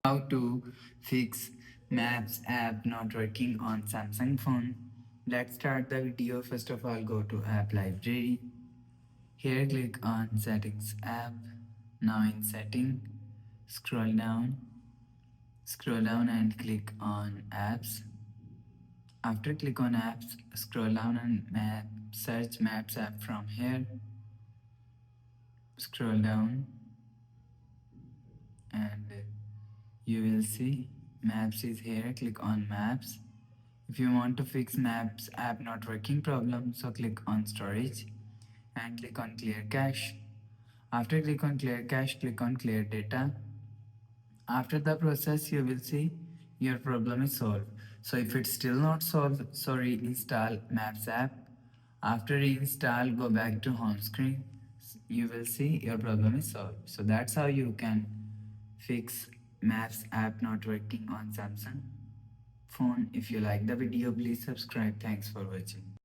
How to fix Maps app not working on Samsung phone. Let's start the video. First of all, go to App Library. Here click on Settings app. Now in Setting, scroll down and click on Apps. After click on Apps, scroll down and search Maps app from here. Scroll down and you will see Maps is here. Click on Maps. If you want to fix Maps app not working problem, so click on Storage and click on Clear Cache. After click on Clear Cache, click on Clear Data. After the process, you will see your problem is solved. So if it's still not solved, so reinstall Maps app. After reinstall, go back to home screen. You will see your problem is solved. So that's how you can fix Maps app not working on Samsung phone. If you like the video, please subscribe. Thanks for watching.